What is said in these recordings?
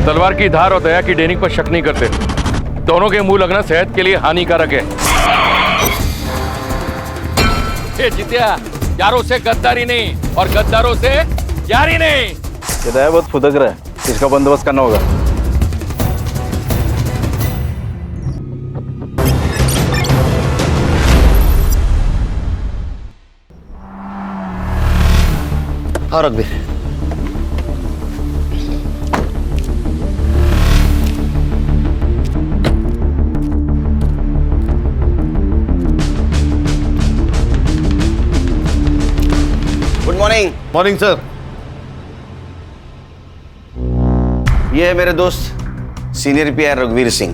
तलवार की धार और दया की डेनिंग पर शक नहीं करते। दोनों के मुंह लगना सेहत के लिए हानिकारक है। ये जितिया, यारों से गद्दारी नहीं और गद्दारों से यारी नहीं। ये दया बहुत फुदक रहा है, इसका बंदोबस्त करना होगा। और रघुवीर, गुड मॉर्निंग। Morning sir. ये है मेरे दोस्त सीनियर पीआई रघुवीर सिंह,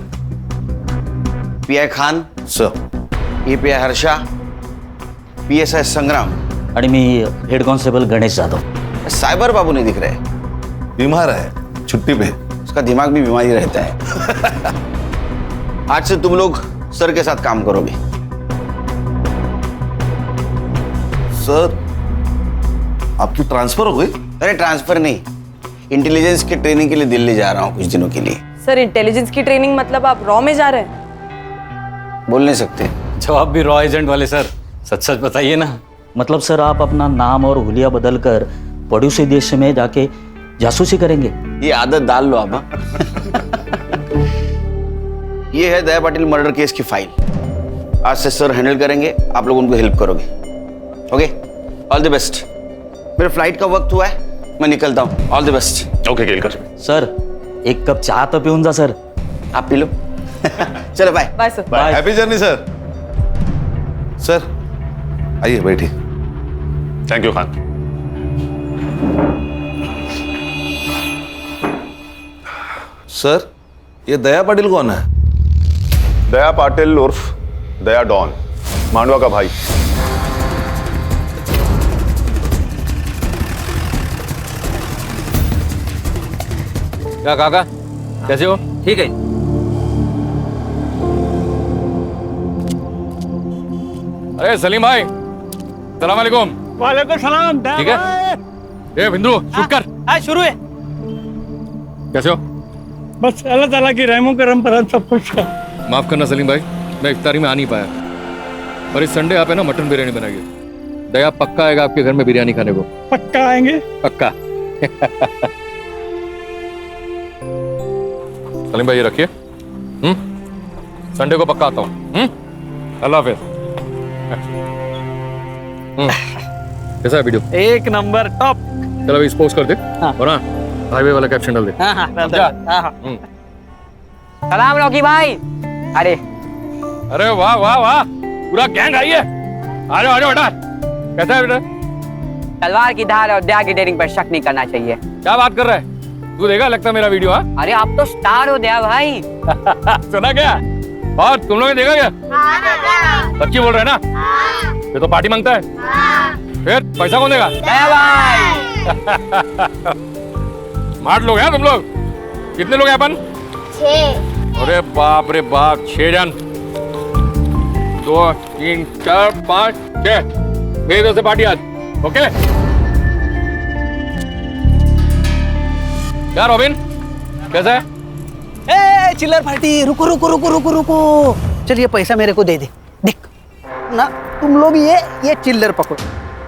पीआई खान सर। ये पीआई हर्षा, पीएसआई संग्राम आणि मी head constable Ganesh Jadhav. Cyber बाबू नहीं दिख रहे, बीमार है, छुट्टी पे। उसका दिमाग भी बीमारी रहता है। आज से तुम लोग सर के साथ काम करोगे। सर, आपकी ट्रांसफर हो गई? अरे ट्रांसफर नहीं, इंटेलिजेंस की ट्रेनिंग के लिए दिल्ली जा रहा हूँ कुछ दिनों के लिए। सर इंटेलिजेंस की ट्रेनिंग मतलब आप रॉ में जा रहे हैं? बोल नहीं सकते। जवाब भी रॉ एजेंट वाले सर, सच सच बताइए ना। मतलब सर आप अपना नाम और हुलिया बदल कर पड़ोसी देश में जाके जासूसी करेंगे? ये आदत डाल लो आप। हाँ? ये है दया पाटिल मर्डर केस की फाइल। आज से सर हैंडल करेंगे, आप लोग उनको हेल्प करोगे। Okay, all the best. मेरे फ्लाइट का वक्त हुआ है, मैं निकलता हूँ। All the best. Okay Kelkar. Sir एक कप चाय तो पिऊन जा सर। आप पी लो। चलो bye. Bye sir. Bye. Happy journey sir. Sir आइए बैठिए। Thank you Khan. सर, ये दया पाटिल कौन है? दया पाटिल उर्फ दया डॉन, मांडवा का भाई। क्या काका, कैसे हो? ठीक है। अरे सलीम भाई, सलाम वालेकुम। वालेकुम सलाम। ठीक है। ए बिंदु, शूट कर। हाँ शुरू है। कैसे हो? बस अल्लाह ताला की रहमो करम पर हम सब कुछ है। माफ करना सलीम भाई, मैं इफ्तारी में आ नहीं पाया, और इस संडे आप है ना मटन बिरयानी बनाइए। दया पक्का आएगा आपके घर में बिरयानी खाने को। पक्का आएंगे। पक्का। सलीम भाई ये रखिए। संडे को पक्का आता हूँ। अल्लाह हाफिज। कैसा है वीडियो? एक नंबर टॉप। चलो अभी पोस्ट कर दे। हाँ। और हाँ, हाईवे वाला कैप्शन डाल दे। समझा? सलाम रॉकी भाई। अरे अरे वाह वाह वाह, पूरा गैंग आई है। आ जाओ बेटा। कैसा है बेटा? तलवार की धार और दया की डेयरिंग पर शक नहीं करना चाहिए। क्या बात कर रहा है? तू देखा लगता मेरा वीडियो? हाँ अरे आप तो स्टार हो दया भाई। सुना क्या? और तुम लोगों ने देखा क्या? सच्ची बोल रहे हैं ना? ये तो पार्टी मांगता है। फिर पैसा कौन देगा? दया भाई। स्मार्ट लोग हैं तुम लोग। कितने लोग हैं अपन? 6। अरे बाप रे बाप, 6 जन। 2 3 4 5 6 मेरी तरफ से पार्टी आज। ओके क्या रॉबिन, कैसा है? ए चिल्लर पार्टी, रुको रुको रुको रुको रुको। चल ये पैसा मेरे को दे दे। देख ना, तुम लोग ये चिल्लर पकड़ो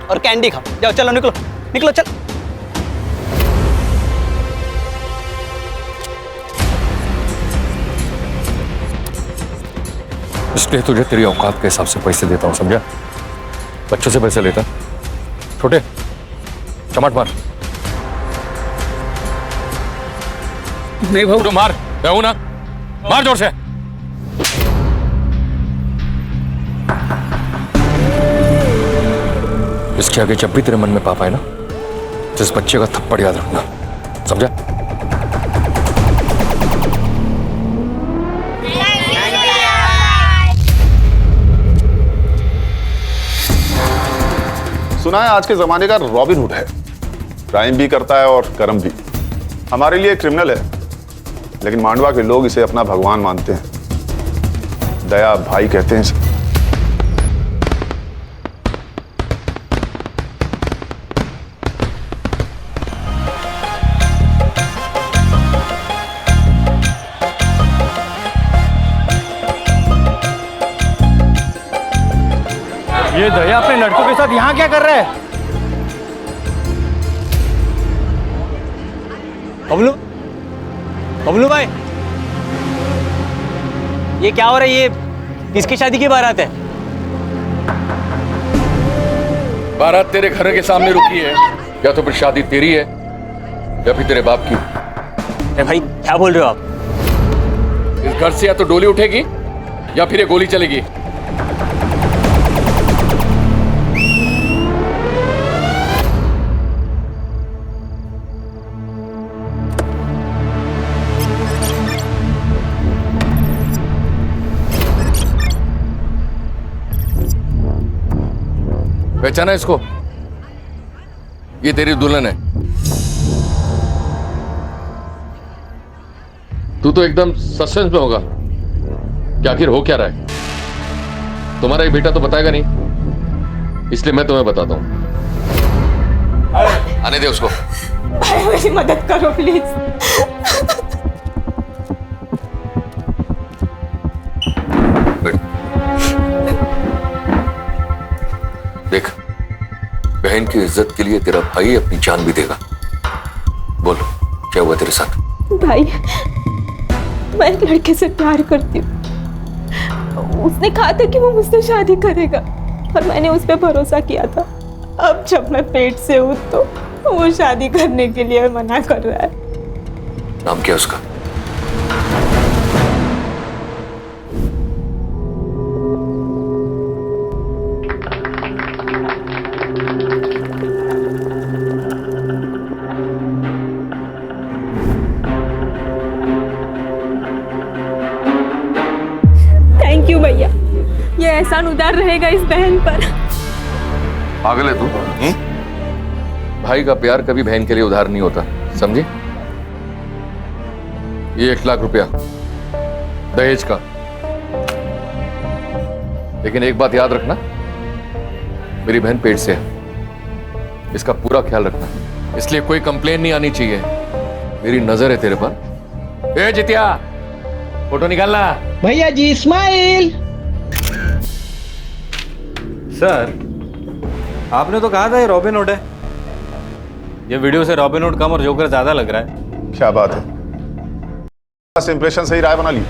और कैंडी खाओ। जाओ चलो, निकलो निकलो चल। इसलिए तुझे तेरी औकात के हिसाब से पैसे देता हूँ, समझा? बच्चों से पैसे लेता छोटे, चमाट मार। नहीं भाऊ, तो मार, कहूँ ना, मार जोर से। इसके आगे जब भी तेरे मन में पाप आए ना, तो इस बच्चे का थप्पड़ याद रखना, समझा? सुना है आज के जमाने का रॉबिन हुड है, क्राइम भी करता है और कर्म भी। हमारे लिए क्रिमिनल है, लेकिन मांडवा के लोग इसे अपना भगवान मानते हैं। दया भाई कहते हैं इसे। ये दया अपने लड़कों के साथ यहाँ क्या कर रहा है? बबलू, बबलू भाई, ये क्या हो रहा है? ये किसकी शादी की बारात है? बारात तेरे घर के सामने रुकी है, या तो फिर शादी तेरी है या फिर तेरे बाप की। अरे भाई क्या बोल रहे हो आप? इस घर से या तो डोली उठेगी या फिर ये गोली चलेगी। पहचाना इसको? ये तेरी दुल्हन है। तू तो एकदम सस्पेंस में होगा कि आखिर हो क्या रहा है। तुम्हारा ये बेटा तो बताएगा नहीं, इसलिए मैं तुम्हें बताता हूं। आने दे उसको। भाई मेरी मदद करो प्लीज। देख, बहन की इज्जत के लिए तेरा भाई अपनी जान भी देगा। बोल, क्या हुआ तेरे साथ? भाई, मैं एक लड़के से प्यार करती हूँ। उसने कहा था कि वो मुझसे शादी करेगा और मैंने उस पर भरोसा किया था। अब जब मैं पेट से हूँ तो वो शादी करने के लिए मना कर रहा है। नाम क्या उसका? थैंक यू भैया, ये एहसान उधार रहेगा इस बहन पर। पागल है तू? भाई का प्यार कभी बहन के लिए उधार नहीं होता, समझी? ये 1 लाख रुपया दहेज का। लेकिन एक बात याद रखना, मेरी बहन पेट से है, इसका पूरा ख्याल रखना। इसलिए कोई कंप्लेन नहीं आनी चाहिए। मेरी नजर है तेरे पर। ए जितिया, फोटो निकालना। भैया जी स्माइल। सर, आपने तो कहा था ये रॉबिन हुड है। ये वीडियो से रॉबिन हुड कम और जोकर ज्यादा लग रहा है। क्या बात है, बस इंप्रेशन से ही राय बना ली।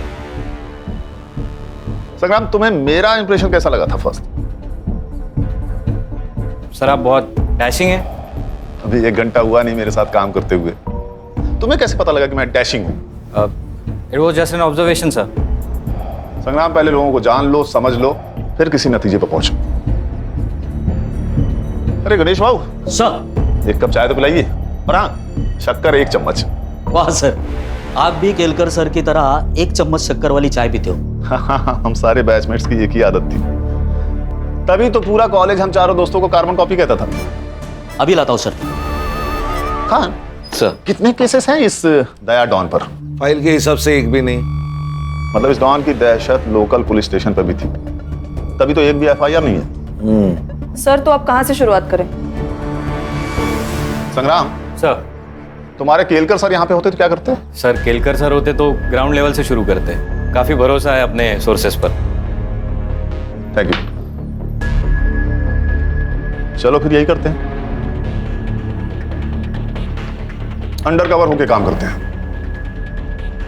संग्राम, तुम्हें मेरा इंप्रेशन कैसा लगा था फर्स्ट? सर आप बहुत डैशिंग हैं। अभी 1 घंटा हुआ नहीं मेरे साथ काम करते हुए, तुम्हें कैसे पता लगा कि मैं डैशिंग हूं? It was just an observation sir. संग्राम, पहले लोगों को जान लो, समझ लो, फिर किसी नतीजे पर पहुंचो। अरे गणेश बाबू, सर। 1 कप चाय तो पिलाइए, और हाँ, शक्कर 1 चम्मच। वाह सर, आप भी केलकर सर की तरह 1 चम्मच शक्कर वाली चाय पीते हो। हाँ, हम सारे बैचमेट्स की एक ही आदत थी। तभी तो पूरा कॉलेज हम चारों दोस्तों को कार्बन कॉपी कहता था। अभी लाता हूँ सर। खान सर, कितने केसेस हैं इस दया डॉन पर? फाइल के हिसाब से एक भी नहीं। मतलब इस डॉन की दहशत लोकल पुलिस स्टेशन पर भी थी, तभी तो एक भी FIR नहीं है। सर, तो आप कहाँ से शुरुआत करें? संग्राम सर। तुम्हारे केलकर सर यहाँ पे होते तो क्या करते? सर केलकर सर होते तो ग्राउंड लेवल से शुरू करते। काफी भरोसा है अपने सोर्सेस पर। Thank you. चलो फिर यही करते हैं, अंडर कवर होके काम करते हैं।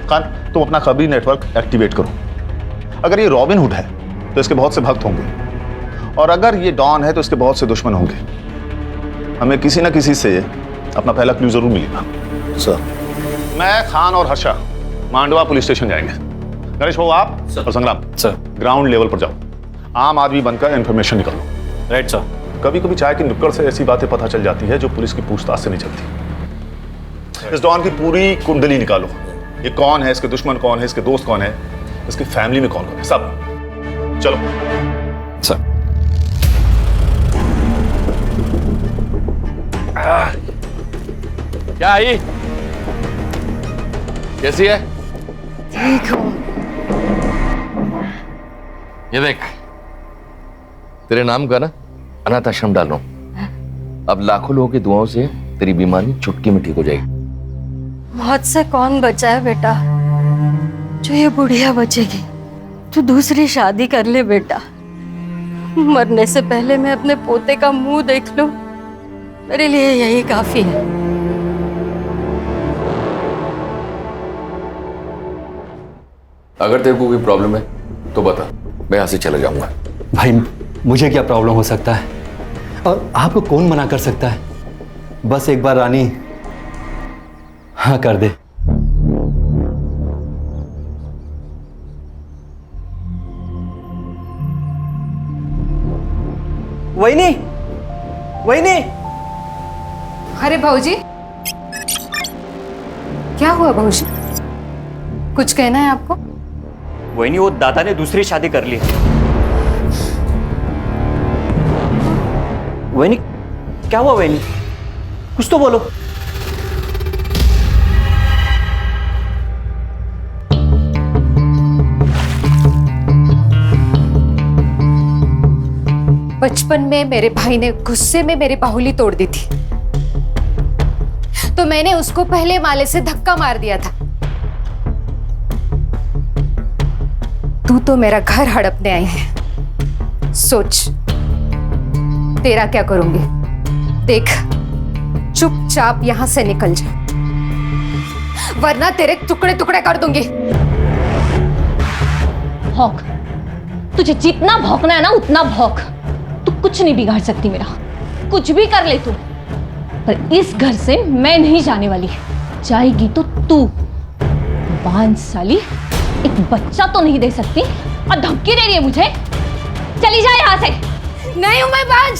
खान, तुम अपना खबरी नेटवर्क एक्टिवेट करो। अगर ये रॉबिन हुड है तो इसके बहुत से भक्त होंगे, और अगर ये डॉन है तो इसके बहुत से दुश्मन होंगे। हमें किसी ना किसी से अपना पहला क्लू जरूर मिलेगा। सर, मैं, खान और हर्षा मांडवा पुलिस स्टेशन जाएंगे। गणेश बाबू, आप और संग्राम सर। ग्राउंड लेवल पर जाओ, आम आदमी बनकर इंफॉर्मेशन निकालो। Right sir. कभी कभी चाय की नुक्कड़ से ऐसी बातें पता चल जाती है जो पुलिस की पूछताछ से नहीं चलती। इस डॉन की पूरी कुंडली निकालो। ये कौन है, इसके दुश्मन कौन है, इसके दोस्त कौन है, इसकी फैमिली में कौन कौन है, सब। चलो सर। क्या आई? कैसी है? ठीक हो? ये देख, तेरे नाम का ना अनाथ आश्रम डाल रहा हूं। अब लाखों लोगों की दुआओं से तेरी बीमारी चुटकी में ठीक हो जाएगी। मौत से कौन बचा है बेटा? जो ये बुढ़िया बचेगी। तू दूसरी शादी कर ले बेटा, मरने से पहले मैं अपने पोते का मुंह देख लूं, मेरे लिए यही काफी है। अगर तेरे को कोई प्रॉब्लम है तो बता, मैं यहाँ से चला जाऊंगा। भाई मुझे क्या प्रॉब्लम हो सकता है और आपको कौन मना कर सकता है? बस एक बार रानी हाँ कर दे। वहीनी, वहीनी। अरे भाऊजी, क्या हुआ भाऊजी? कुछ कहना है आपको? वही नहीं, वो दादा ने दूसरी शादी कर ली। वही नहीं, क्या हुआ? वही नहीं, कुछ तो बोलो। बचपन में मेरे भाई ने गुस्से में मेरी बाहुली तोड़ दी थी, तो मैंने उसको पहले माले से धक्का मार दिया था। तू तो मेरा घर हड़पने आई है, सोच तेरा क्या करूंगी। देख, चुपचाप यहां से निकल जा, वरना तेरे टुकड़े टुकड़े कर दूंगी। भौंक, तुझे जितना भौंकना है ना उतना भौंक। तू कुछ नहीं बिगाड़ सकती मेरा, कुछ भी कर ले तू, पर इस घर से मैं नहीं जाने वाली। जाएगी तो तू। बांझ साली, एक बच्चा तो नहीं दे सकती और धमकी दे रही है मुझे। चली जा यहाँ से। नहीं हूं मैं बांझ,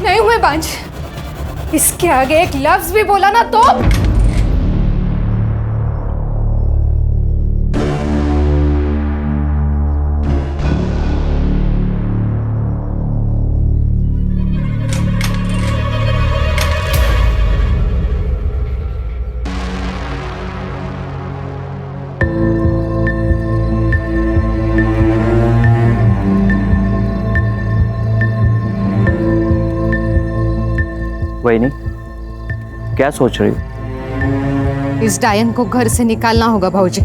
नहीं हूं मैं बांझ। इसके आगे एक लफ्ज भी बोला ना तो वही नहीं, क्या सोच रही हो? इस डायन को घर से निकालना होगा भाऊजी।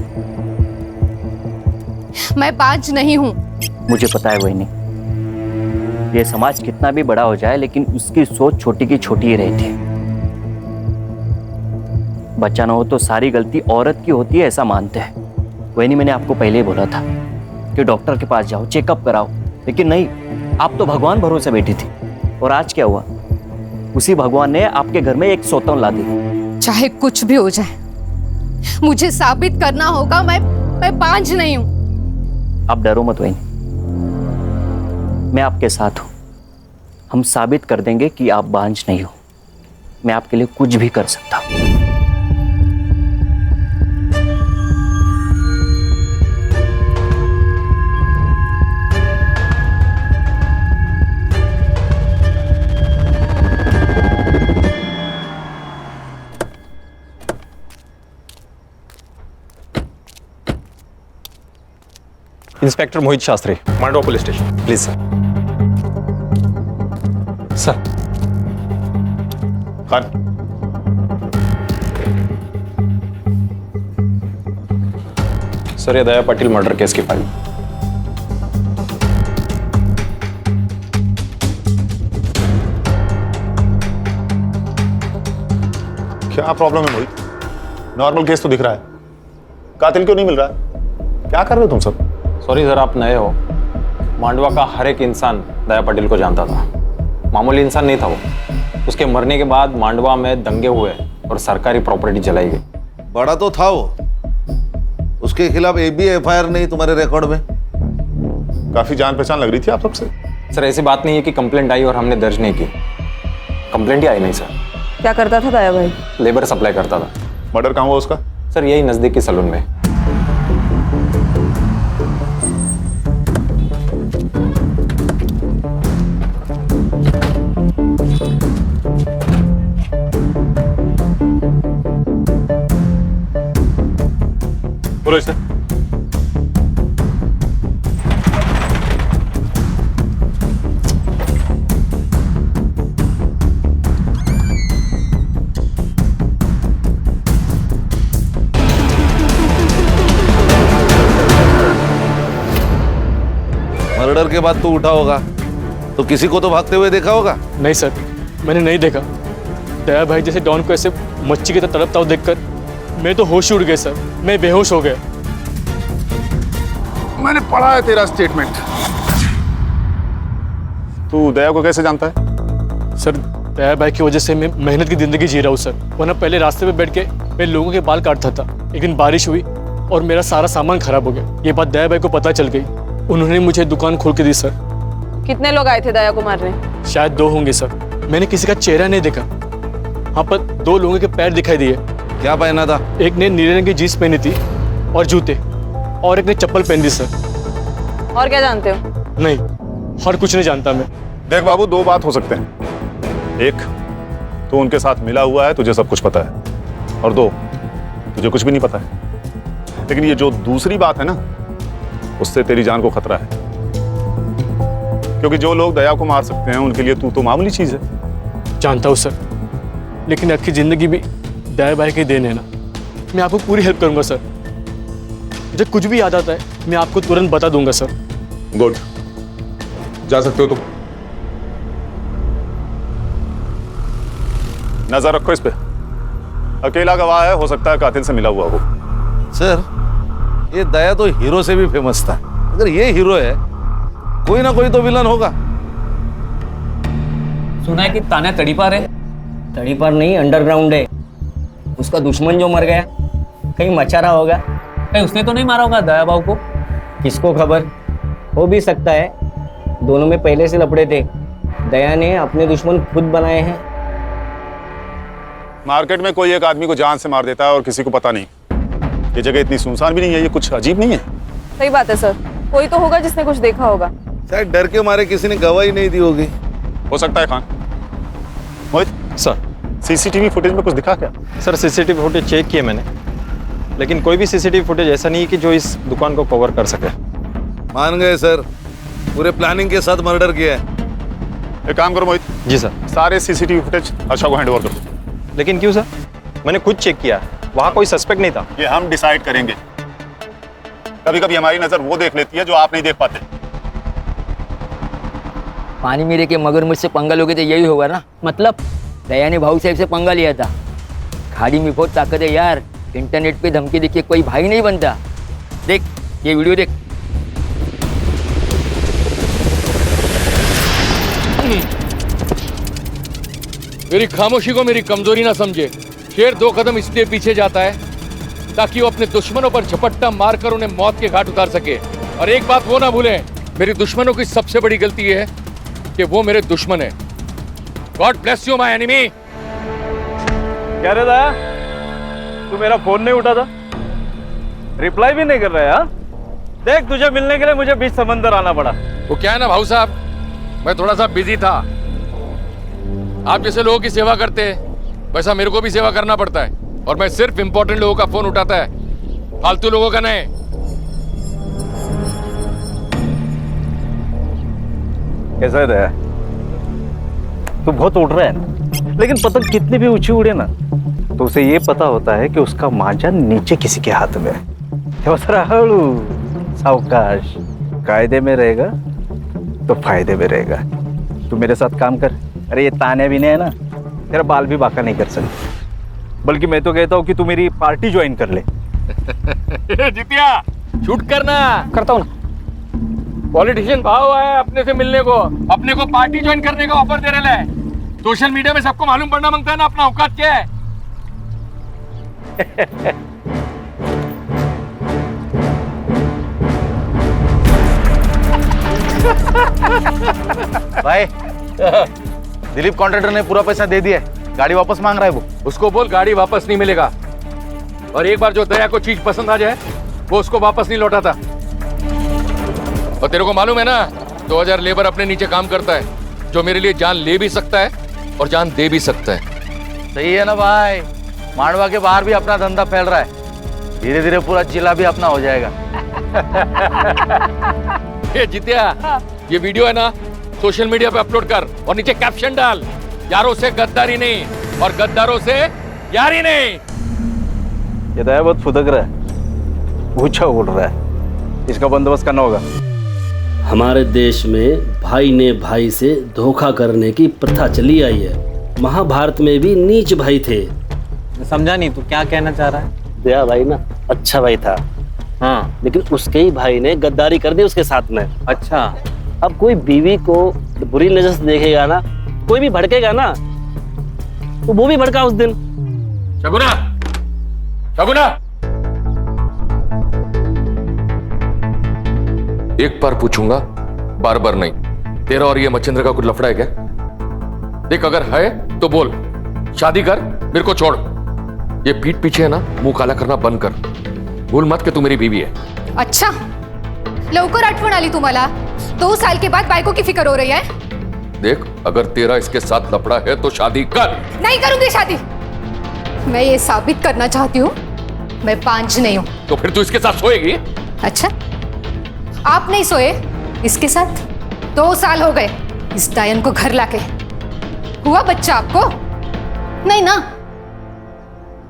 मैं बांझ नहीं हूं। मुझे पता है वही नहीं, ये समाज कितना भी बड़ा हो जाए लेकिन उसकी सोच छोटी की छोटी ही रहती है। बच्चा ना हो तो सारी गलती औरत की होती है, ऐसा मानते हैं। वही नहीं, मैंने आपको पहले ही बोला था कि डॉक्टर के पास जाओ, चेकअप कराओ, लेकिन नहीं, आप तो भगवान भरोसे बैठी थी। और आज क्या हुआ? उसी भगवान ने आपके घर में एक सौतन ला दी। चाहे कुछ भी हो जाए, मुझे साबित करना होगा मैं बांझ नहीं हूं। आप डरो मत वही, मैं आपके साथ हूं। हम साबित कर देंगे कि आप बांझ नहीं हो। मैं आपके लिए कुछ भी कर सकता हूं। Inspector Mohit Shastri, Mandwa police station. Please sir. Sir. Khan, sir, ये दया पाटिल मर्डर केस की फाइल। क्या प्रॉब्लम है मोहित? नॉर्मल केस तो दिख रहा है, कातिल क्यों नहीं मिल रहा है? क्या कर रहे हो तुम सब? सॉरी सर, आप नए हो। मांडवा का हर एक इंसान दया पाटिल को जानता था। मामूली इंसान नहीं था वो। उसके मरने के बाद मांडवा में दंगे हुए और सरकारी प्रॉपर्टी जलाई गई। बड़ा तो था वो, उसके खिलाफ एक भी एफआईआर नहीं तुम्हारे रिकॉर्ड में। काफी जान पहचान लग रही थी आप सबसे। सर, ऐसी बात नहीं है कि कंप्लेंट आई और हमने दर्ज नहीं की। कंप्लेंट ही आई नहीं सर। क्या करता था दया भाई? लेबर सप्लाई करता था। मर्डर कहाँ हुआ उसका? सर, यही नजदीकी सलून में। बोलो इसे। मर्डर के बाद तू उठा होगा तो किसी को तो भागते हुए देखा होगा। नहीं सर, मैंने नहीं देखा। दया भाई जैसे डॉन को ऐसे मच्छी की तरह तड़पता हुआ देखकर मैं तो होश उड़ गया सर, मैं बेहोश हो गया। मैंने पढ़ा है तेरा स्टेटमेंट। तू दया को कैसे जानता है? सर दया भाई की वजह से मैं मेहनत की जिंदगी जी रहा हूँ सर, वरना पहले रास्ते पे बैठ के मैं लोगों के बाल काटता था। एक दिन बारिश हुई और मेरा सारा सामान खराब हो गया। ये बात दया भाई को पता चल गई, उन्होंने मुझे दुकान खोल के दी सर। कितने लोग आए थे दया को मारने? शायद 2 होंगे सर, मैंने किसी का चेहरा नहीं देखा। हाँ पर 2 लोगों के पैर दिखाई दिए। क्या पहना था? एक ने नीले रंग की जीन्स पहनी थी और जूते, और एक ने चप्पल पहन दी सर। और क्या जानते हो? नहीं, और कुछ नहीं जानता मैं। देख बाबू, 2 बात हो सकते हैं। एक, तू उनके साथ मिला हुआ है, तुझे सब कुछ पता है, और 2, तुझे कुछ भी नहीं पता है। लेकिन ये जो दूसरी बात है ना, उससे तेरी जान को खतरा है, क्योंकि जो लोग दया को मार सकते हैं उनके लिए तू तो मामूली चीज है। जानता हूँ सर, लेकिन आपकी जिंदगी भी दया भाई के देन है ना। मैं आपको पूरी हेल्प करूंगा सर। मुझे कुछ भी याद आता है मैं आपको तुरंत बता दूंगा सर। गुड, जा सकते हो तुम। नजर रखो इस पे, अकेला गवाह है, हो सकता है कातिल से मिला हुआ हो। सर, ये दया तो हीरो से भी फेमस था। अगर ये हीरो है, कोई ना कोई तो विलन होगा। सुना है कि तान्या तड़ीपार है। तड़ीपार नहीं, अंडरग्राउंड है। उसका दुश्मन जो मर गया कहीं मचा रहा होगा। कहीं उसने तो नहीं मारा होगा दया बाबू को? किसको खबर, हो भी सकता है। दोनों में पहले से लपड़े थे। दया ने अपने दुश्मन खुद बनाए हैं। मार्केट में कोई एक आदमी को जान से मार देता है और किसी को पता नहीं। ये जगह इतनी सुनसान भी नहीं है, ये कुछ अजीब नहीं है? सही बात है सर, कोई तो होगा जिसने कुछ देखा होगा। शायद डर के मारे किसी ने गवाही नहीं दी होगी। हो सकता है। खान, मोहित सर, सीसीटीवी फुटेज में कुछ दिखा क्या? सर सीसीटीवी फुटेज चेक किए मैंने, लेकिन कोई भी सीसीटीवी फुटेज ऐसा नहीं है कि जो इस दुकान को कवर कर सके। मान गए सर, पूरे प्लानिंग के साथ मर्डर किया है। एक काम करो मोहित। जी सर। सारे सीसीटीवी फुटेज हर्षा को हैंडओवर कर दो। लेकिन क्यों सर? मैंने खुद चेक किया, वहां कोई सस्पेक्ट नहीं था। ये हम डिसाइड करेंगे। कभी कभी हमारी नजर वो देख लेती है जो आप नहीं देख पाते। पानी मेरे के मगरमच्छ से पंगा लोगे तो यही होगा ना। मतलब दया ने भाऊ साहब से पंगा लिया था। खाड़ी में बहुत ताकत है यार। इंटरनेट पे धमकी देखिए कोई भाई नहीं बनता। देख ये वीडियो देख। मेरी खामोशी को मेरी कमजोरी ना समझे। शेर 2 कदम इसलिए पीछे जाता है ताकि वो अपने दुश्मनों पर झपट्टा मारकर उन्हें मौत के घाट उतार सके। और एक बात वो ना भूलें, मेरी दुश्मनों की सबसे बड़ी गलती ये है कि वो मेरे दुश्मन है। God bless you my enemy. क्या रे दया, तू मेरा फोन नहीं उठा था, रिप्लाई भी नहीं कर रहा है। हाँ? देख, तुझे मिलने के लिए मुझे बीच समंदर आना पड़ा। वो क्या है ना भाऊ साहब, मैं थोड़ा सा बिजी था। आप जैसे लोगों की सेवा करते हैं वैसा मेरे को भी सेवा करना पड़ता है, और मैं सिर्फ इंपॉर्टेंट लोगों का फोन उठाता है, फालतू लोगों का नहीं। कैसा है दया? तू बहुत उड़ रहा है ना, लेकिन पतंग कितनी भी ऊंची उड़े ना तो उसे ये पता होता है कि उसका मांझा नीचे किसी के हाथ में है। हळू सावकाश, कायदे में रहेगा तो फायदे में रहेगा। तू मेरे साथ काम कर। अरे ये ताने भी नहीं है ना, तेरा बाल भी बाका नहीं कर सकते। बल्कि मैं तो कहता हूँ कि तू मेरी पार्टी ज्वाइन कर ले। जितिया शूट करना। करता हूँ ना। पॉलिटिशियन भाव है अपने से मिलने को, अपने को पार्टी ज्वाइन करने का ऑफर दे रहे हैं। सोशल मीडिया में सबको मालूम पड़ना मांगता है ना अपना औकात क्या है। भाई, दिलीप कॉन्ट्रैक्टर ने पूरा पैसा दे दिया है, गाड़ी वापस मांग रहा है वो। उसको बोल गाड़ी वापस नहीं मिलेगा, और एक बार जो दया को चीज पसंद आ जाए वो उसको वापस नहीं लौटाता। और तेरे को मालूम है ना, 2000 लेबर अपने नीचे काम करता है, जो मेरे लिए जान ले भी सकता है और जान दे भी सकता है। सही है ना भाई, मांडवा के बाहर भी अपना धंधा फैल रहा है, धीरे धीरे पूरा जिला भी अपना हो जाएगा। ये जितिया, ये वीडियो है ना, सोशल मीडिया पे अपलोड कर और नीचे कैप्शन डाल, यारों से गद्दारी नहीं और गद्दारों से यारी नहीं। ये दया बहुत फुदक रहा है, ऊंचा उड़ रहा है, इसका बंदोबस्त करना होगा। हमारे देश में भाई ने भाई से धोखा करने की प्रथा चली आई है। महाभारत में भी नीच भाई थे। समझा नहीं, तू क्या कहना चाह रहा है? दया भाई ना अच्छा भाई था, हाँ, लेकिन उसके ही भाई ने गद्दारी कर दी उसके साथ में। अच्छा। अब कोई बीवी को बुरी नजर से देखेगा ना, कोई भी भड़केगा ना, तो वो भी भड़का उस दिन। शगुना, शगुना, एक बार पूछूंगा, बार बार नहीं। तेरा और ये मच्छिंद्र का कुछ लफड़ा है क्या? देख, अगर है तो बोल, शादी कर, मेरे को छोड़। ये पीठ पीछे है ना, मुंह काला करना बंद कर। भूल मत कि तू मेरी बीवी है। अच्छा, लवकर आठवण आली तुम्हाला? 2 साल के बाद बायको की फिक्र हो रही है? देख, अगर तेरा इसके साथ लफड़ा है तो शादी कर। नहीं करूंगी शादी। मैं ये साबित करना चाहती हूँ मैं पांच नहीं हूँ। तो फिर तू इसके साथ सोएगी? अच्छा, आप नहीं सोए इसके साथ? 2 साल हो गए इस डायन को घर लाके। हुआ बच्चा आपको? नहीं ना?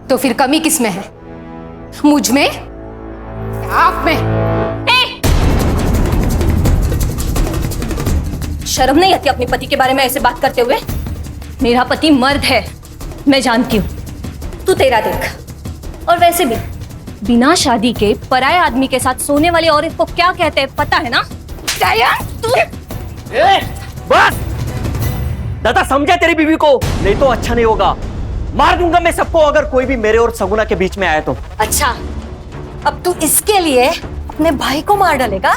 तो फिर कमी किस में है? मुझ में? आप में? शर्म नहीं आती अपने पति के बारे में ऐसे बात करते हुए? मेरा पति मर्द है, मैं जानती हूँ। तू तेरा देख। और वैसे भी बिना शादी के पराये आदमी के साथ सोने वाली औरत को क्या कहते हैं पता है ना? बस दादा, समझा तेरी बीवी को, नहीं तो अच्छा नहीं होगा। मार दूंगा मैं सबको अगर कोई भी मेरे और सगुना के बीच में आया तो। अच्छा, अब तू इसके लिए अपने भाई को मार डालेगा?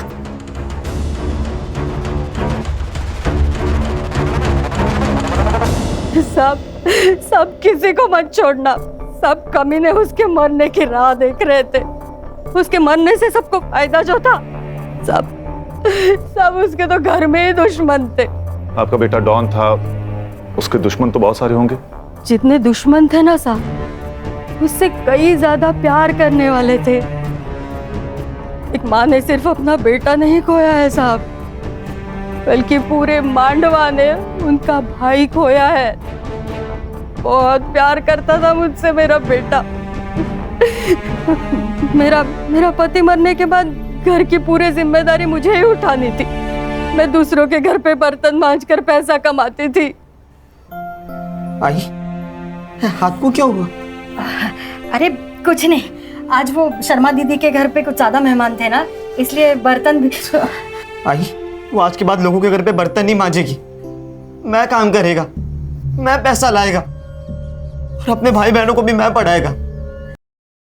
सब किसी को मत छोड़ना। सब कमीने उसके मरने की राह देख रहे थे। उसके मरने से सबको फायदा जो था, सब उसके तो घर में ही दुश्मन थे। आपका बेटा डॉन था, उसके दुश्मन तो बहुत सारे होंगे। जितने दुश्मन थे ना साहब, उससे कई ज्यादा प्यार करने वाले थे। एक माँ ने सिर्फ अपना बेटा नहीं खोया है साहब, बल्कि पूरे मांडवा ने उनका भाई खोया है। बहुत प्यार करता था मुझसे मेरा बेटा। मेरा पति मरने के बाद घर की पूरी जिम्मेदारी मुझे ही उठानी थी। मैं दूसरों के घर पे बर्तन मांजकर पैसा कमाती थी। आई, हाथ को क्या हुआ? अरे कुछ नहीं, आज वो शर्मा दीदी के घर पे कुछ ज्यादा मेहमान थे ना, इसलिए बर्तन भी। आई, तू आज के बाद लोगों के घर पे बर्तन नहीं मांजेगी। मैं काम करेगा, मैं पैसा लाएगा और अपने भाई बहनों को भी मैं पढ़ाएगा।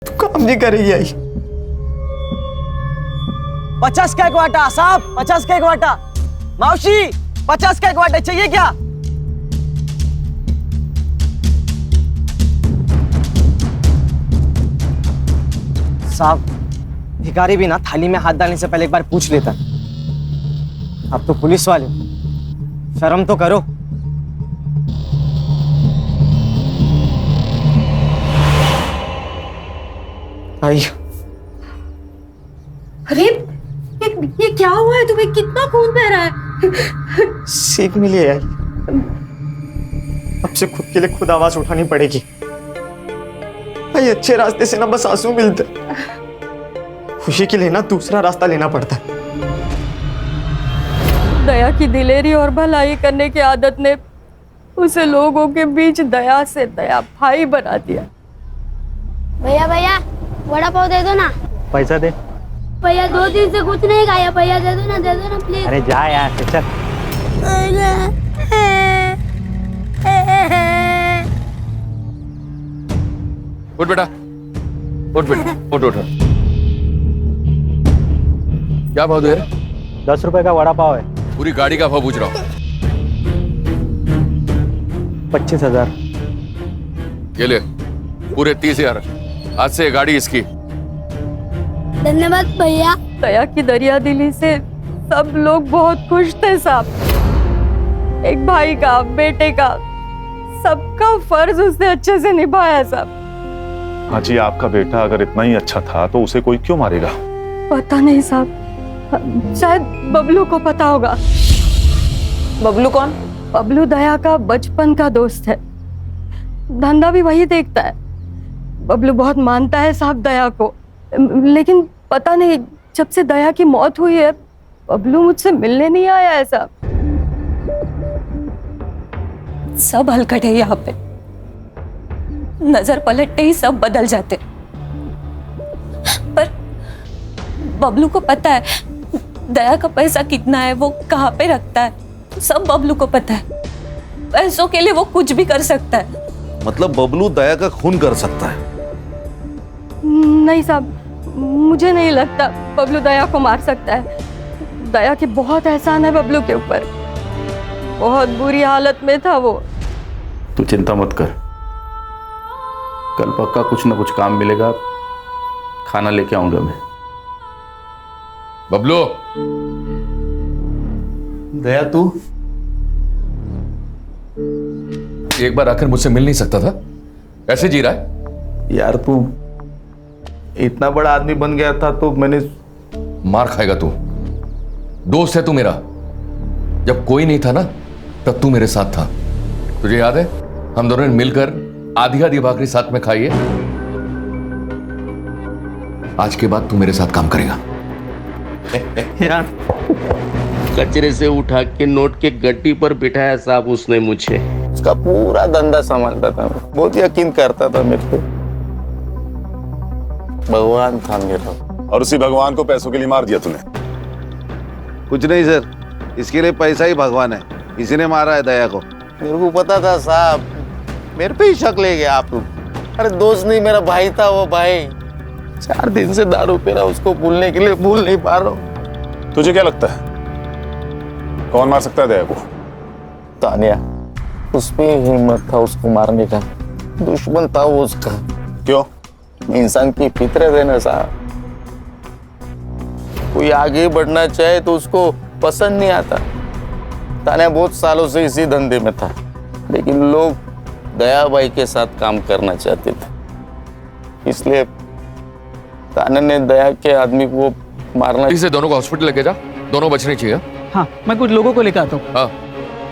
तू काम नहीं करेगी आई। 50 का एक वाटा साहब, 50 का एक वाटा। मावशी, 50 का एक वाटा चाहिए क्या? साहब, भिखारी भी ना थाली में हाथ डालने से पहले एक बार पूछ लेता। आप तो पुलिस वाले हो, शर्म तो करो। आई। अरे ये क्या हुआ है तुम्हें? कितना खून बह रहा है? सीख मिली है। अब से खुद के लिए खुद आवाज उठानी पड़ेगी। भाई अच्छे रास्ते से ना बस आंसू मिलते, खुशी के लिए ना दूसरा रास्ता लेना पड़ता है। दया की दिलेरी और भलाई करने की आदत ने उसे लोगों के बीच दया से दया भाई बना दिया। भैया भैया, वड़ा पाव दे दो ना। पैसा दे। भैया 2 दिन से कुछ नहीं खाया, भैया दे दो ना प्लीज। अरे जा यार, चल। उठ बेटा, उठ बेटा, उठ उठ। क्या भाव दे रहे? 10 रुपए का वड़ा पाव है। पूरी गाड़ी का भाव पूछ रहा हूँ। 25,000। ये ले, पूरे 30,000। आज से गाड़ी इसकी। धन्यवाद भैया। दया की दरिया दिली से सब लोग बहुत खुश थे साहब। एक भाई का, बेटे का, सबका फर्ज उसने अच्छे से निभाया साहब। हाँ जी, आपका बेटा अगर इतना ही अच्छा था तो उसे कोई क्यों मारेगा? पता नहीं साहब, शायद बबलू को पता होगा। बबलू कौन? बबलू दया का बचपन का दोस्त है, धंधा भी वही देखता है। बबलू बहुत मानता है साहब दया को, लेकिन पता नहीं जब से दया की मौत हुई है बबलू मुझसे मिलने नहीं आया ऐसा। सब हलकट है यहाँ पे, नजर पलटते ही सब बदल जाते। पर बबलू को पता है दया का पैसा कितना है, वो कहाँ पे रखता है, सब बबलू को पता है। पैसों के लिए वो कुछ भी कर सकता है। मतलब बबलू दया का खून कर सकता है? नहीं साहब, मुझे नहीं लगता बबलू दया को मार सकता है। दया की बहुत एहसान है बबलू के ऊपर, बहुत बुरी हालत में था वो। तू चिंता मत कर, कल पक्का कुछ ना कुछ काम मिलेगा, खाना लेके आऊंगा मैं। बबलू, दया तू एक बार आकर मुझसे मिल नहीं सकता था? ऐसे जी रहा है? यार तू इतना बड़ा आदमी बन गया था तो मैंने। मार खाएगा तू, दोस्त है तू मेरा। जब कोई नहीं था ना तब तू मेरे साथ था। तुझे याद है हम दोनों ने मिलकर आधी आधी भाकरी साथ में खाई है? आज के बाद तू मेरे साथ काम करेगा। यार कचरे से उठा के नोट के गड्डी पर बिठाया साहब उसने मुझे। उसका पूरा धंधा संभालता था, बहुत यकीन करता था मेरे पे। भगवान था मेरा। और उसी भगवान को पैसों के लिए मार दिया तूने? कुछ नहीं सर, इसके लिए पैसा ही भगवान है, इसी ने मारा है दया को। मेरे को पता था साहब, मेरे पे ही शक ले गया आप लोग। अरे दोस्त नहीं, मेरा भाई था वो भाई। 4 दिन से दारू पी रहा, उसको भूलने के लिए भूल नहीं पा रहा हूँ। तुझे क्या लगता है कौन मार सकता है दया को? तानिया, उसमें हिम्मत था उसको मारने का। दुश्मन था वो उसका। क्यों? इंसान की फितरत है ना साहब, कोई आगे बढ़ना चाहे तो उसको पसंद नहीं आता। तानिया बहुत सालों से इसी धंधे में था, लेकिन लोग दया भाई के साथ काम करना चाहते थे, इसलिए तानिया ने दया के आदमी को मारना। इसे दोनों को हॉस्पिटल लेके जा, दोनों बचने चाहिए। हाँ, मैं कुछ लोगों को लेकर आता हूँ। हाँ।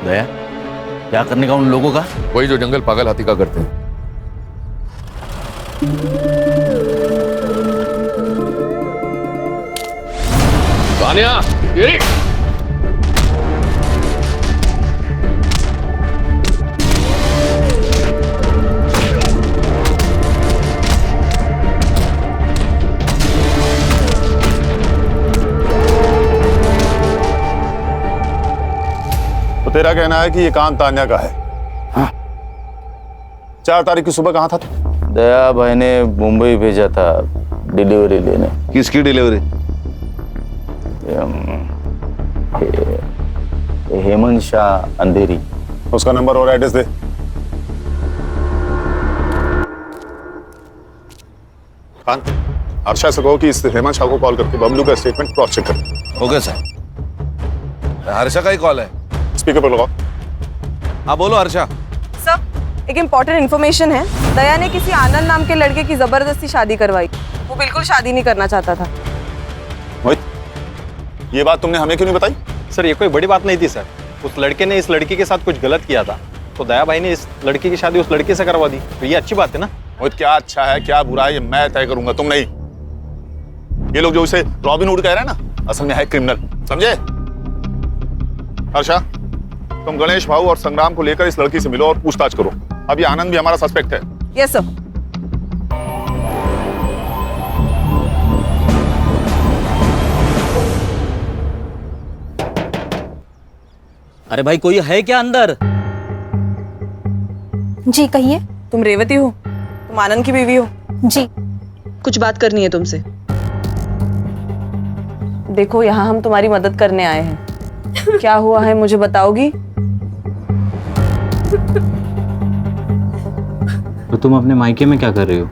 दया क्या करने का उन लोगों का? वही जो जंगल पागल हाथी का करते हैं। तानिया, ये तेरा कहना है कि ये काम तान्या का है? हाँ। 4 तारीख की सुबह कहाँ था तू? दया भाई ने मुंबई भेजा था डिलीवरी लेने। किसकी डिलीवरी? हेमंत शाह अंधेरी। उसका नंबर और एड्रेस दे। खान, अर्षा से कहो कि इस हेमंत शाह को कॉल करके बबलू का स्टेटमेंट क्रॉस चेक कर। Okay sir. हर्षा का ही कॉल है, स्पीकर पर लगाओ। हाँ बोलो हर्षा। सर, एक इम्पोर्टेंट इन्फॉर्मेशन है। दया ने किसी आनंद नाम के लड़के की जबरदस्ती शादी करवाई। वो बिल्कुल शादी नहीं करना चाहता था। मोहित, ये बात तुमने हमें क्यों नहीं बताई? सर ये कोई बड़ी बात नहीं थी सर, उस लड़के ने इस लड़की के साथ कुछ गलत किया था, तो दया भाई ने इस लड़की की शादी उस लड़के से करवा दी, तो ये अच्छी बात है ना। मोहित, क्या अच्छा है क्या बुरा है ये मैं तय करूंगा, तुम नहीं। ये लोग जो इसे रॉबिन हुड कह रहे हैं ना, असल में है क्रिमिनल, समझे? हर्षा, तुम गणेश भाऊ और संग्राम को लेकर इस लड़की से मिलो और पूछताछ करो। अब ये आनंद भी हमारा सस्पेक्ट है। Yes sir. अरे भाई कोई है क्या अंदर? जी कहिए। तुम रेवती हो? तुम आनंद की बीवी हो? जी। कुछ बात करनी है तुमसे। देखो यहाँ हम तुम्हारी मदद करने आए हैं। क्या हुआ है मुझे बताओगी? तो तुम अपने मायके में क्या कर रही हो?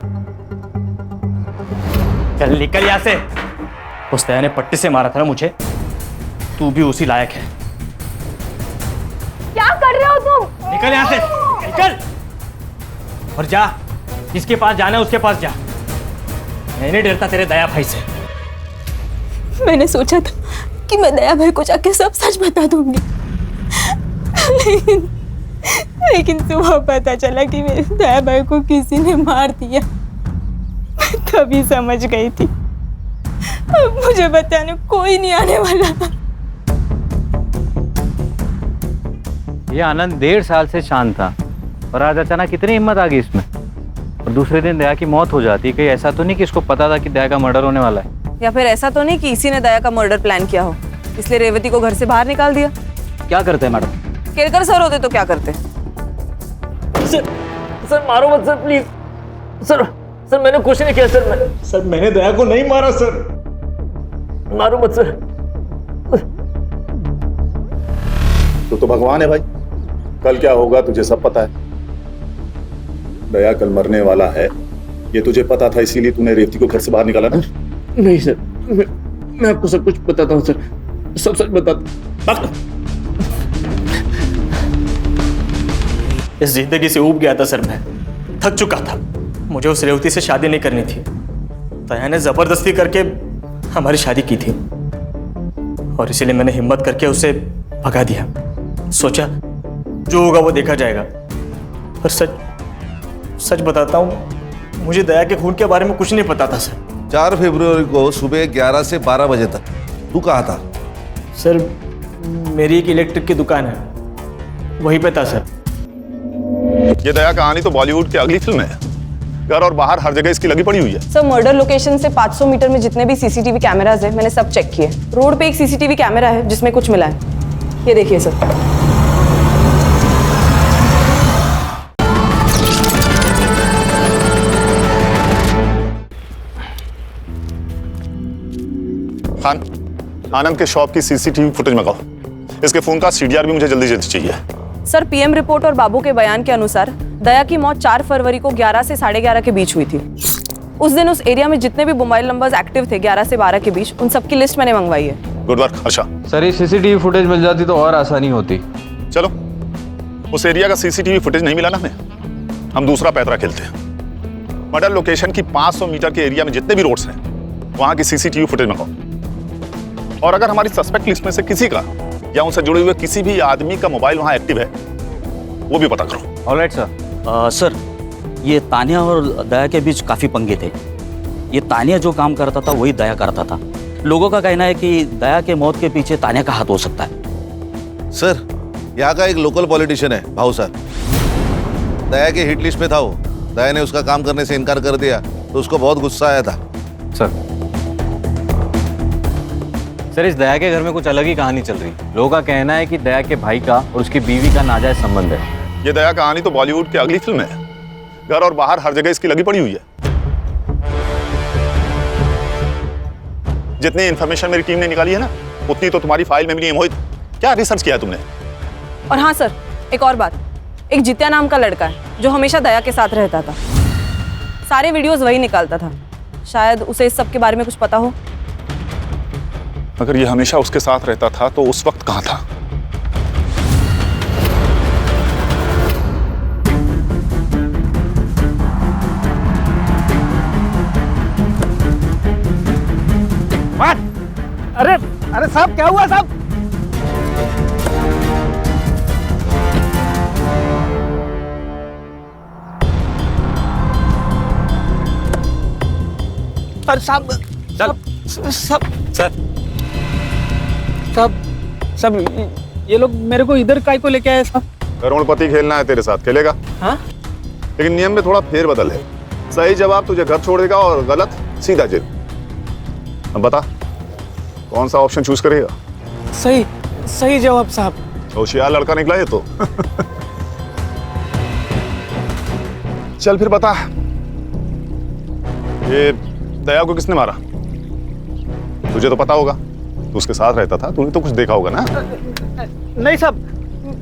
चल निकल यहाँ से। उस दया ने पट्टी से मारा था ना मुझे, तू भी उसी लायक है। क्या कर रहे हो तुम? निकल यहाँ से, निकल और जा, जिसके पास जाना है उसके पास जा। मैं नहीं डरता तेरे दया भाई से। मैंने सोचा था कि मैं दया भाई को जाके सब सच बता दूंगी, लेकिन सुबह पता चला कि मेरे दया भाई को किसी ने मार दिया। तभी समझ गई थी अब मुझे बताने कोई नहीं आने वाला। ये आनंद 1.5 साल से शांत था और आज अचानक कितनी हिम्मत आ गई इसमें। और दूसरे दिन दया की मौत हो जाती है। कहीं ऐसा तो नहीं कि इसको पता था कि दया का मर्डर होने वाला है? या फिर ऐसा तो नहीं कि इसी ने दया का मर्डर प्लान किया हो, इसलिए रेवती को घर से बाहर निकाल दिया? क्या करते हैं मैडम? केरकर सर होते तो क्या करते? सर मारो मत सर, प्लीज सर मैंने कुछ नहीं किया सर मैंने दया को नहीं मारा सर, मारो मत सर। तो भगवान है भाई, कल क्या होगा तुझे सब पता है। दया कल मरने वाला है, ये तुझे पता था, इसीलिए तूने रेवती को घर से बाहर निकाला ना? नहीं सर, मैं आपको सब कुछ बताता हूँ सर, सब सच बताता। इस जिंदगी से ऊब गया था सर, मैं थक चुका था। मुझे उस रेवती से शादी नहीं करनी थी। दया ने जबरदस्ती करके हमारी शादी की थी और इसीलिए मैंने हिम्मत करके उसे भगा दिया। सोचा जो होगा वो देखा जाएगा। पर सच बताता हूँ, मुझे दया के खून के बारे में कुछ नहीं पता था सर। 4 फरवरी को सुबह 11 से 12 बजे तक तू कहाँ था? सर मेरी एक इलेक्ट्रिक की दुकान है, वहीं पे था सर। ये दया कहानी तो बॉलीवुड की अगली फिल्म है। घर और बाहर हर जगह इसकी लगी पड़ी हुई है। सर मर्डर लोकेशन से 500 मीटर में जितने भी सीसीटीवी कैमराज है मैंने सब चेक किए। रोड पे एक सीसीटीवी कैमरा है जिसमें कुछ मिला है, ये देखिए सर। खान, आनंद के शॉप की सीसीटीवी फुटेज मंगाओ। इसके फोन का सीडीआर भी मुझे जल्दी जल्दी चाहिए। सर पीएम रिपोर्ट और बाबू के बयान के अनुसार दया की मौत 4 फरवरी को 11 से 11:30 के बीच हुई थी। उस दिन उस एरिया में जितने भी मोबाइल नंबर्स एक्टिव थे 11 से 12 के बीच, उन सबकी लिस्ट मैंने मंगवाई है। Good work Harsha. सर ये सीसीटीवी फुटेज मिल जाती तो और आसानी होती। चलो, उस एरिया का सीसीटीवी फुटेज नहीं मिला ना हमें, हम दूसरा पैतरा खेलते हैं। मर्डर लोकेशन की 500 मीटर के एरिया में जितने भी रोड्स हैं वहां की सीसीटीवी फुटेज मंगाओ। और अगर हमारी सस्पेक्ट लिस्ट में से किसी का या उनसे जुड़े हुए किसी भी आदमी का मोबाइल वहां एक्टिव है वो भी पता करो। Alright sir. सर ये तानिया और दया के बीच काफी पंगे थे। ये तानिया जो काम करता था वही दया करता था। लोगों का कहना है कि दया के मौत के पीछे तानिया का हाथ हो सकता है। सर यहाँ का एक लोकल पॉलिटिशियन है भाऊ सर, दया के हिट लिस्ट में था वो। दया ने उसका काम करने से इनकार कर दिया तो उसको बहुत गुस्सा आया था। सर इस दया के घर में कुछ अलग ही कहानी चल रही। लोगों का कहना है कि दया के भाई का और उसकी बीवी का नाजायज संबंध है। ये दया कहानी तो बॉलीवुड की अगली फिल्म है। घर और बाहर हर जगह इसकी लगी पड़ी हुई है। जितनी इंफॉर्मेशन मेरी टीम ने निकाली है ना, उतनी तो तुम्हारी फाइल में मिली है। मोहित, क्या रिसर्च किया है तुमने? और हाँ सर, एक और बात, एक जित्या नाम का लड़का है जो हमेशा दया के साथ रहता था। सारे वीडियोस वही निकालता था। शायद उसे इस सब के बारे में कुछ पता हो। अगर ये हमेशा उसके साथ रहता था तो उस वक्त कहाँ था? अरे साहब क्या हुआ साहब? अरे साहब साहब ये लोग मेरे को इधर काय को लेके आए साहब? करोड़पति खेलना है तेरे साथ, खेलेगा? हाँ? लेकिन नियम में थोड़ा फेरबदल है। सही जवाब तुझे घर छोड़ देगा और गलत सीधा जेल। अब बता कौन सा ऑप्शन चूज करेगा? सही जवाब साहब। होशियार लड़का निकला ये तो। चल फिर बता, ये दया को किसने मारा? तुझे तो पता होगा, तू उसके साथ रहता था, तूने तो कुछ देखा होगा ना? नहीं साहब,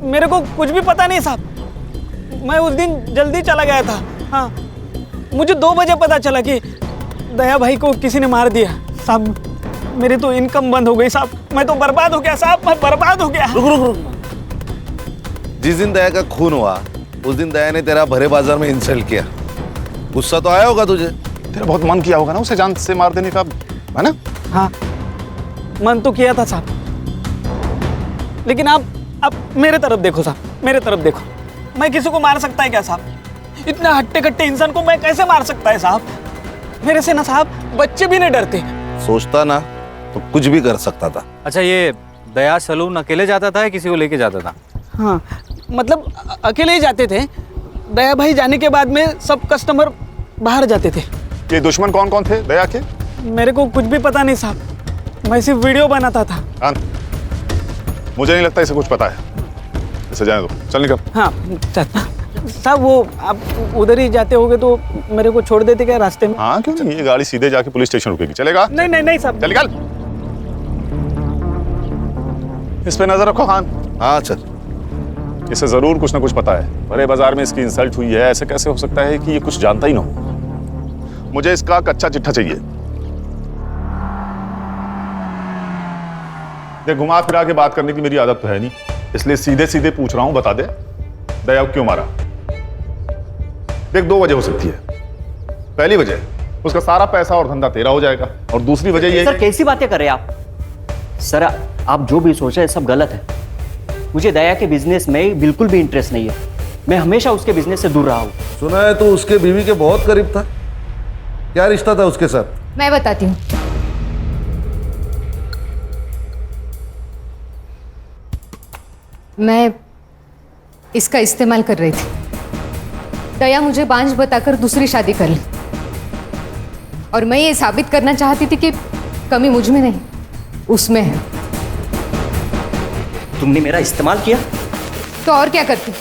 मेरे को कुछ भी पता नहीं साहब। मैं उस दिन जल्दी चला गया था। हाँ, मुझे 2 बजे पता चला कि दया भाई को किसी ने मार दिया साहब। मेरी तो इनकम बंद हो गई साहब। मैं तो बर्बाद हो गया साहब, मैं बर्बाद हो गया। रुक। जिस दिन दया का खून हुआ उस दिन दया ने तेरा भरे बाजार में इंसल्ट किया। गुस्सा तो आया होगा तुझे? तेरा बहुत मन किया होगा ना उसे जान से मार देने का, है ना? हाँ, मन तो किया था साहब। लेकिन आप मेरे तरफ देखो साहब, मेरे तरफ देखो। मैं किसी को मार सकता है क्या साहब? इतना हट्टे कट्टे इंसान को मैं कैसे मार सकता है साहब? मेरे से ना साहब बच्चे भी नहीं डरते। सोचता ना तो कुछ भी कर सकता था। अच्छा, ये दया सलून अकेले जाता था या किसी को लेके जाता था? हाँ, मतलब अकेले ही जाते थे। दया भाई जाने के बाद में सब कस्टमर बाहर जाते थे। ये दुश्मन कौन कौन थे दया के? मेरे को कुछ भी पता नहीं साहब, मैं सिर्फ वीडियो बनाता था। मुझे नहीं लगता इसे कुछ पता है, इसे जाने दो, चल निकल। हाँ साहब, वो आप उधर ही जाते होगे तो मेरे को छोड़ देते क्या रास्ते में? हाँ क्यों नहीं, ये गाड़ी सीधे जाके पुलिस स्टेशन रुकेगी, चलेगा? नहीं नहीं नहीं साहब, चल निकल। इस पे नजर रखो खान। हाँ सर। इसे जरूर कुछ ना कुछ पता है, बड़े बाजार में इसकी इंसल्ट हुई है, ऐसे कैसे हो सकता है कि ये कुछ जानता ही ना हो। मुझे इसका कच्चा चिट्ठा चाहिए। देख, घुमा फिरा के बात करने की मेरी आदत तो है नहीं, इसलिए सीधे सीधे पूछ रहा हूं, बता दे दया को क्यों मारा? देख, दो वजह हो सकती है। पहली वजह, उसका सारा पैसा और धंधा तेरा हो जाएगा, और दूसरी वजह ये सर कैसी बातें कर रहे हैं आप? सर आप जो भी सोच रहे हैं सब गलत है। मुझे दया के बिजनेस में बिल्कुल भी इंटरेस्ट नहीं है। मैं हमेशा उसके बिजनेस से दूर रहा हूँ। सुना है तो उसके बीवी के बहुत करीब था, क्या रिश्ता था उसके साथ? मैं बताती हूँ। मैं इसका इस्तेमाल कर रही थी। दया मुझे बांझ बताकर दूसरी शादी कर ली, और मैं ये साबित करना चाहती थी कि कमी मुझ में नहीं उसमें है। तुमने मेरा इस्तेमाल किया? तो और क्या करती?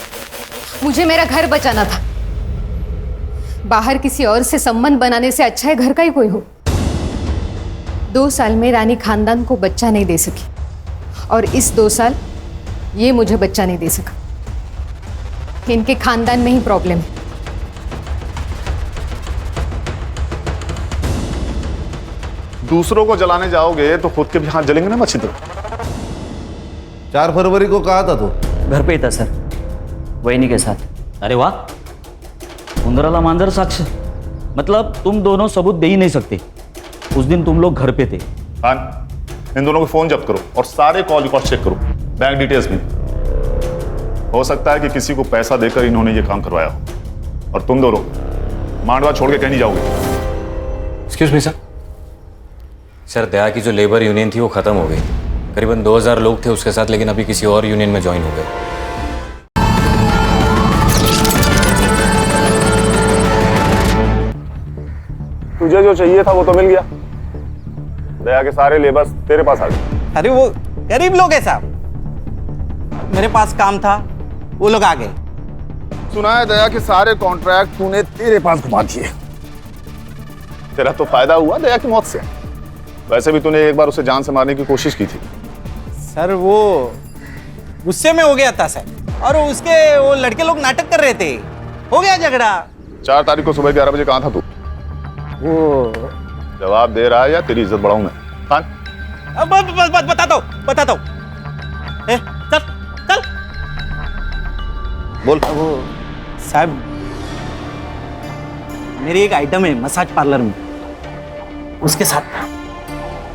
मुझे मेरा घर बचाना था। बाहर किसी और से संबंध बनाने से अच्छा है घर का ही कोई हो। 2 साल में रानी खानदान को बच्चा नहीं दे सकी, और इस 2 साल ये मुझे बच्चा नहीं दे सका। इनके खानदान में ही प्रॉब्लम है। दूसरों को जलाने जाओगे तो खुद के भी हाथ जलेंगे ना मच्छिंद्र। 4 फरवरी को कहा था तू? घर पे ही था सर, वहीनी के साथ। अरे वाह, उंदराला मांजर साक्ष, मतलब तुम दोनों सबूत दे ही नहीं सकते। उस दिन तुम लोग घर पे थे। खान, इन दोनों के फोन जब्त करो और सारे कॉल रिकॉर्ड चेक करो, बैंक डिटेल्स भी। हो सकता है कि किसी को पैसा देकर इन्होंने ये काम करवाया हो, और तुम दोनों मांडवा छोड़ के कहीं नहीं जाओगे। एक्सक्यूज मी सर, दया की जो लेबर यूनियन थी वो खत्म हो गई। करीबन 2000 लोग थे उसके साथ, लेकिन अभी किसी और यूनियन में ज्वाइन हो गए। तुझे जो चाहिए था वो तो मिल गया। दया के सारे लेबर्स तेरे पास आ गए। अरे वो गरीब लोग हैं साहब, मेरे पास काम था, वो लोग आ गए। सुना है दया के सारे कॉन्ट्रैक्ट तूने तेरे पास घुमा दिए। तेरा तो फायदा हुआ दया की मौत से। वैसे भी तूने एक बार उसे जान से मारने की कोशिश की थी। सर वो गुस्से में हो गया था सर, और उसके वो लड़के लोग नाटक कर रहे थे, हो गया झगड़ा। 4 तारीख को सुबह 11 बजे कहाँ था तू? वो जवाब दे रहा है या तेरी इज्जत बढ़ाऊं मैं? खान, बताता हूँ। चल चल बोल। वो साहब, मेरी एक आइटम है मसाज पार्लर में, उसके साथ।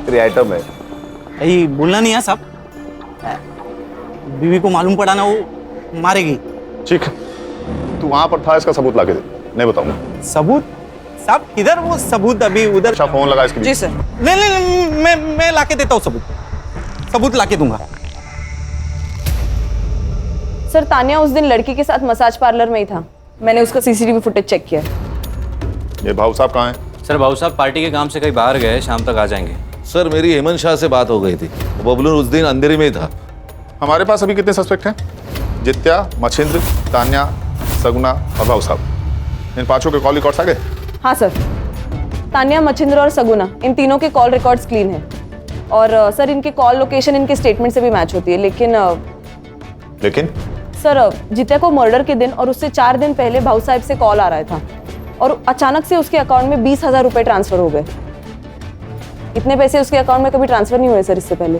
तेरी आइटम है? यही बोलना नहीं है साहब, बीवी को मालूम पड़ा ना वो मारेगी। ठीक है, तू वहां पर था, इसका सबूत लाके दे, नहीं बताऊंगा। सबूत? साहब किधर वो सबूत? अभी उधर। अच्छा, फोन लगा इसके लिए। जी सर। नहीं, मैं लाके देता हूँ सबूत लाके दूंगा। सर तानिया उस दिन लड़की के साथ मसाज पार्लर में ही था, मैंने उसका सीसीटीवी फुटेज चेक किया। ये भाऊ साहब कहाँ हैं? सर भाऊ साहब पार्टी के काम से कहीं बाहर गए, शाम तक आ जाएंगे। सर मेरी हेमंत शाह से बात हो गई थी, बबलू उस दिन अंधेरे में ही था। हमारे पास अभी कितने सस्पेक्ट हैं? जित्या, मच्छिंद्र, तान्या, सगुना और भाऊ साहब। इन 5 के कॉल रिकॉर्ड्स आ गए? हाँ सर, तानिया, मच्छिंद्र और सगुना, इन तीनों के कॉल रिकॉर्ड्स क्लीन है। और सर इनके कॉल लोकेशन इनके स्टेटमेंट से भी मैच होती है। लेकिन सर जित्या को मर्डर के दिन और उससे 4 दिन पहले भाऊ साहब से कॉल आ रहा था, और अचानक से उसके अकाउंट में 20,000 रुपए ट्रांसफर हो गए। इतने पैसे उसके अकाउंट में कभी ट्रांसफर नहीं हुए सर इससे पहले।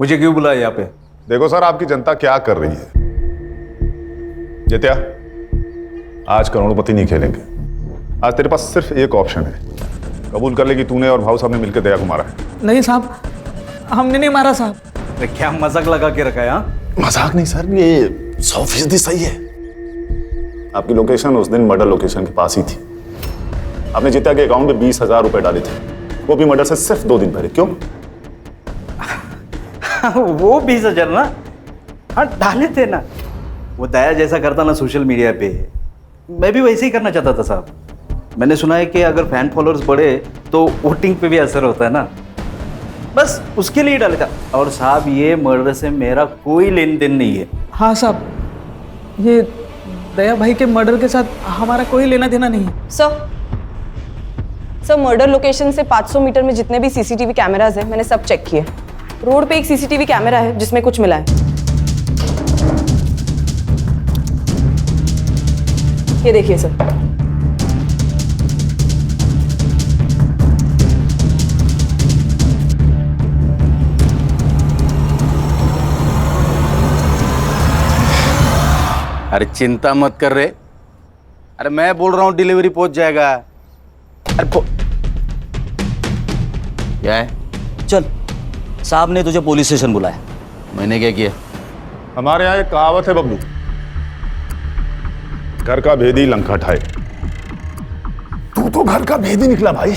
मुझे क्यों बुलाया यहाँ पे? देखो सर, आपकी जनता क्या कर रही है। जित्या, आज करोड़पति नहीं खेलेंगे। आज तेरे पास सिर्फ एक ऑप्शन है, कबूल कर ले कि तूने और भाऊ साहब ने मिलकर दया को मारा है। नहीं साहब, हमने नहीं मारा साहब। क्या मजाक लगा के रखा है? हाँ, मजाक नहीं सर, ये 100% सही है। आपकी लोकेशन उस दिन मर्डर लोकेशन के पास ही थी। आपने जित्या के अकाउंट में 20,000 रुपए डाले थे, वो भी मर्डर से सिर्फ 2 दिन पहले। क्यों? वो 20,000 ना, हाँ डाले थे ना। वो दया जैसा करता ना सोशल मीडिया पे, मैं भी वैसे ही करना चाहता था साहब। मैंने सुना है कि अगर फैन फॉलोअर्स बढ़े तो वोटिंग पे भी असर होता है ना, बस उसके लिए डाले था। और साहब ये मर्डर से मेरा कोई लेन देन नहीं है। हाँ साहब, ये दया भाई के मर्डर के साथ हमारा कोई लेना देना नहीं है। सर मर्डर लोकेशन से 500 मीटर में जितने भी सीसीटीवी कैमराज हैं मैंने सब चेक किए। रोड पे एक सीसीटीवी कैमरा है जिसमें कुछ मिला है। ये देखिए सर। अरे चिंता मत कर रहे, अरे मैं बोल रहा हूँ डिलीवरी पहुंच जाएगा। अरे क्या है? चल, साहब ने तुझे पुलिस स्टेशन बुलाया। मैंने क्या किया? हमारे यहाँ एक कहावत है बबलू, घर का भेदी लंका ठाए। तू तो घर का भेदी निकला भाई।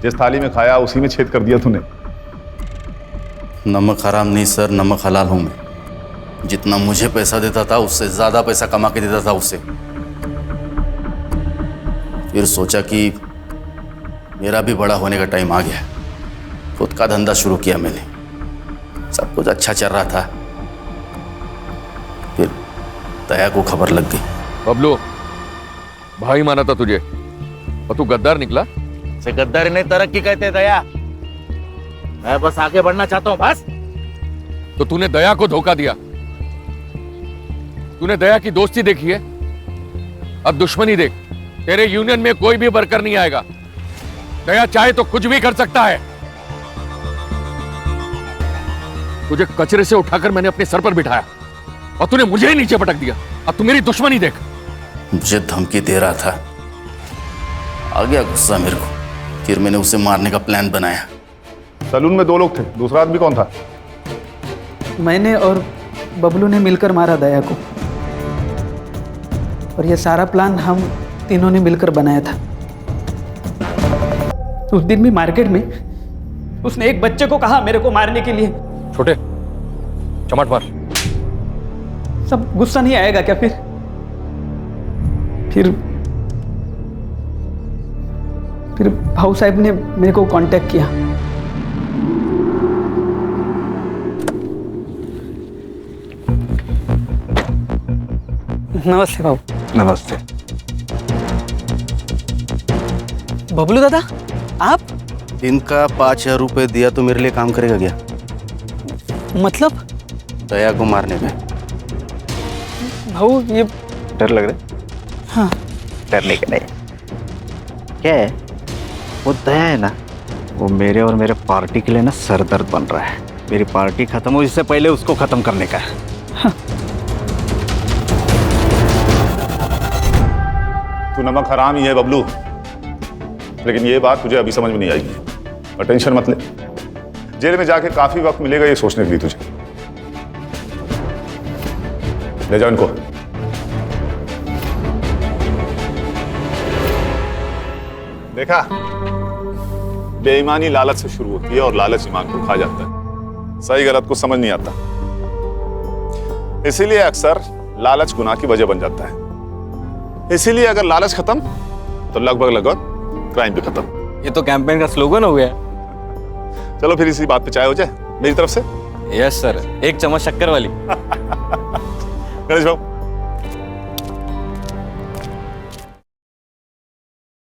जिस थाली में खाया उसी में छेद कर दिया तूने। नमक हराम नहीं सर, नमक हलाल हूं मैं। जितना मुझे पैसा देता था उससे ज्यादा पैसा कमा के देता था उससे। फिर सोचा कि मेरा भी बड़ा होने का टाइम आ गया, खुद का धंधा शुरू किया मैंने। सब कुछ अच्छा चल रहा था, फिर दया को खबर लग गई। बबलू, भाई माना था तुझे और तू गद्दार निकला। से गद्दारी नहीं तरक्की कहते दया। मैं बस आगे बढ़ना चाहता हूं बस। तो तूने दया को धोखा दिया। तूने दया की दोस्ती देखी है, अब दुश्मनी देख। तेरे यूनियन में कोई भी वर्कर नहीं आएगा। दया चाहे तो कुछ भी कर सकता है। तुझे कचरे से उठाकर मैंने अपने सर पर बिठाया और तूने मुझे ही नीचे पटक दिया। अब तू मेरी दुश्मनी देख। मुझे धमकी दे रहा था, आ गया गुस्सा मेरे को। फिर मैंने उसे मारने का प्लान बनाया। सलून में 2 लोग थे, दूसरा आदमी कौन था? मैंने और बबलू ने मिलकर मारा दया को, और ये सारा प्लान हम तीनों ने मिलकर बनाया था। उस दिन भी मार्केट में उसने एक बच्चे को कहा मेरे को मारने के लिए। छोटे, चमाट मार। सब गुस्सा नहीं आएगा क्या? फिर भाऊ साहब ने मेरे को कांटेक्ट किया। नमस्ते भाऊ। नमस्ते। बबलू दादा, आप? दिन का 5,000 रुपए दिया तो मेरे लिए काम करेगा क्या? मतलब? दया को मारने में। भाऊ ये डर लग रहा है? हाँ। डरने का नहीं। क्या है, वो दया है ना, वो मेरे और मेरे पार्टी के लिए ना सरदर्द बन रहा है। मेरी पार्टी खत्म हो इससे पहले उसको खत्म करने का है। हाँ। तू नमक हराम ही है बबलू, लेकिन ये बात तुझे अभी समझ में नहीं आएगी। और टेंशन मत ले, जेल में जाके काफी वक्त मिलेगा ये सोचने के लिए तुझे। ले जाओ इनको। देखा, बेईमानी लालच से शुरू होती है और लालच ईमान को खा जाता है। सही गलत को समझ नहीं आता, इसीलिए अक्सर लालच गुनाह की वजह बन जाता है। इसीलिए अगर लालच खत्म तो लगभग क्राइम भी खत्म। ये तो कैंपेन का स्लोगन हो गया। चलो फिर इसी बात पे चाय हो जाए मेरी तरफ से। यस सर, 1 चम्मच शक्कर वाली। गणेश बाबू